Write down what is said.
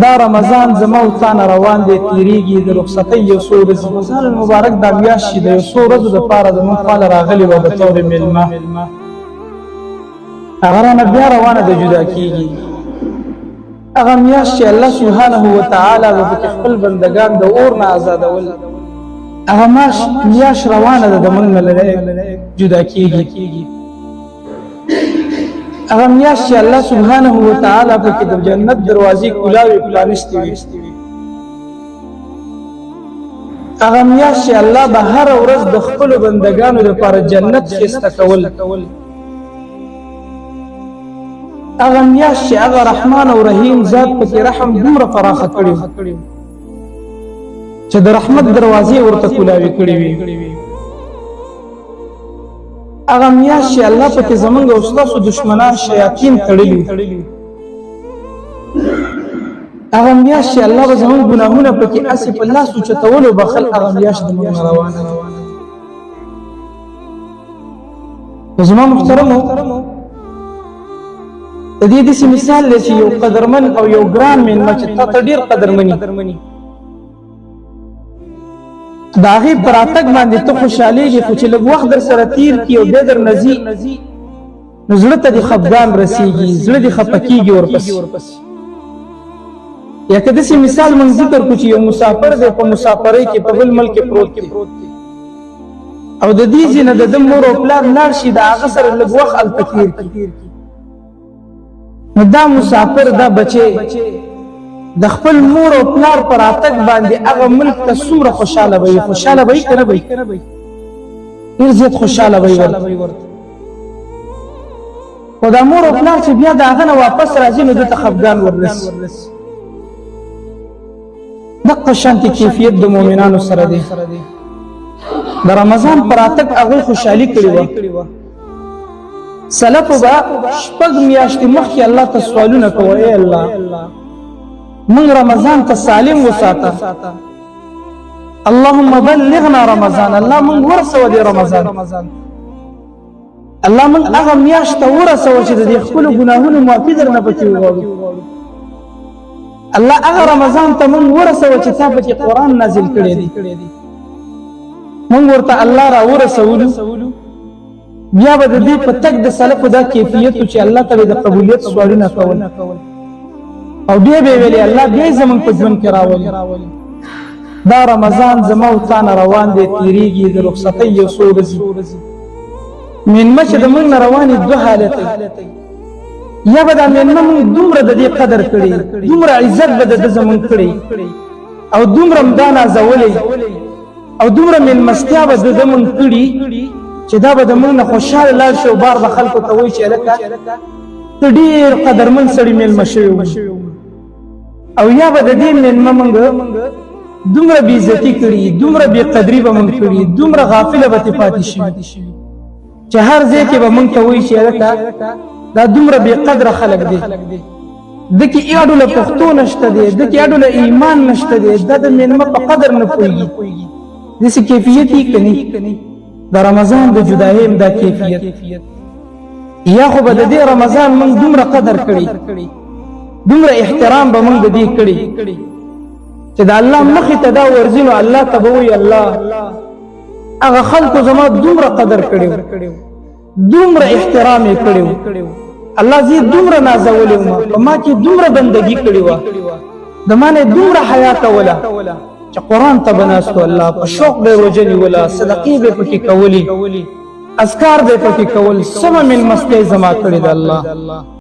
دا رمضان زما او تا نه روان دی تیریږي د رخصتۍ یو څو ورځې رمضان المبارک دا میاشت چې د یو څو ورځو دپاره زموږ خواله راغلې وه به طور میلمه هغه رانه بیا روانه ده جدا کېږي هغه میاشت چې الله سبحانه وتعالی به پکې خپل بندګان د اور نه ازادول هغه میاشت روانه ده د موږ نه جدا کېږي هغه میاشت چې الله سبحانه وتعالی پکې د جنت دروازې کلاوې پرانستې وي هغه میاشت چې الله به هره ورځ د خپلو بندګانو دپاره جنت ښایسته کول هغه میاشت چې هغه رحمان او رحیم ذات پکې رحم دومره فراخه کړي چې د رحمت دروازې ورته کلاوې کړي وي هغه میاشت چې الله پکې زمونږ او ستاسو دشمنان شیاطین تړلي هغه میاشت چې الله به زمونږ ګناهونه پکې هسې په لاس اوچتولو بخل هغه میاشت د موږ نه روانه ده زما محترمو د دې داسې مثال دی چې یو قدرمن او یو ګران مېلمه چې تا ته ډېر قدرمني د هغې په راتګ باندې ته خوشحالېږي خو چې لږ وخت در سره تېر کړي او بیا درنه ځي نو زړه ته دې خفګان رسېږي زړه دې خفه کېږي ورپسې یا که داسې مثال موږ ذکر کړو چې یو مسافر دی په مسافرۍ کې په بل ملک کې پروت دی او د دې ځای نه د ده مور او پلار لاړ شي د هغه سره لږ وخت هلته تېر کړي نو دا مسافر دا بچی د خپل مور او پلار پر راتګ باندې هغه ملک ته څومره خوشحاله به وي خوشحاله به وي که نه به وي ډېر زیات خوشحاله به وي ورته خو دا مور او پلار چې بیا د هغه نه واپس راځي نو ده ته خفګان وررسي دقه شانتې کیفیت د مؤمنانو سره دی د رمضان پر راتګ هغوی خوشحالي کړې وه سلفو به شپږ میاشتې مخکې الله ته سوالونه کوه ای الله من رمضان ته سالم وساته اللهم بلغنا رمضان الله من ورسوه دی رمضان الله من هغه میاشت ته ورسوه چې د دې خپلو ګناهونو معافي درنه پکې وغواړو الله هغه رمضان ته من ورسوه چې تا پکې قرآن نازل کړی دی من ورته الله را ورسولو بیا به د دې په تک د سلفو دا کیفیت چې الله ته د قبولیت سوالونه کول او بیا به ویلې الله بیا زمونږ په ژوند کې راولي دا رمضان زما او تا نه روان دی تېرېږي د رخصتۍ یو څو ورځې مېلمه چې د موږ نه روانې دوه حالته یا به دا مېلمه موږ دومره د دې قدر کړي دومره عزت به د ده زمونږ کړی او دومره م دا نازولی او دومره مېلمستیا به د ده موږ کړي چې دا به د موږ نه خوشحاله لاړ شي او بار به خلکو ته وایي چې هلکه ته ډېر قدرمن سړي مېلمه شوی او یا به د دې مېلمه موږ دومره بېعزتي کړي دومره بېقدري به موږ کړي دومره غافله به ترې پاتې شوي چې هر ځای کې به موږ ته وایي چې هلکه دا دومره بېقدره خلک دی ده کې اډوله پښتو نشته دی ده کې اډوله ایمان نشته دی دا د مېلمه په قدر نه پوهېږي داسې کیفیت یې که نه د رمضان د جدایۍ دا کیفیت یا خو به د دې رمضان موږ دومره قدر کړي دومره احترام به موږ د دې کړي چې د الله مخې ته دا ورځي نو الله ته به وایي الله هغه خلکو زما دومره قدر کړی دومره احترام یې کړی الله زه دومره نازولی وم په ما کې دومره بندګي کړې وه د ما نه دومره حیا کوله چې قرآن ته به ناستو الله په شوق به یې روژه نیوله صدقې به یې پکې کولې اذکار به یې پکې کول سمه مېلمستیا یې زما کړې ده الله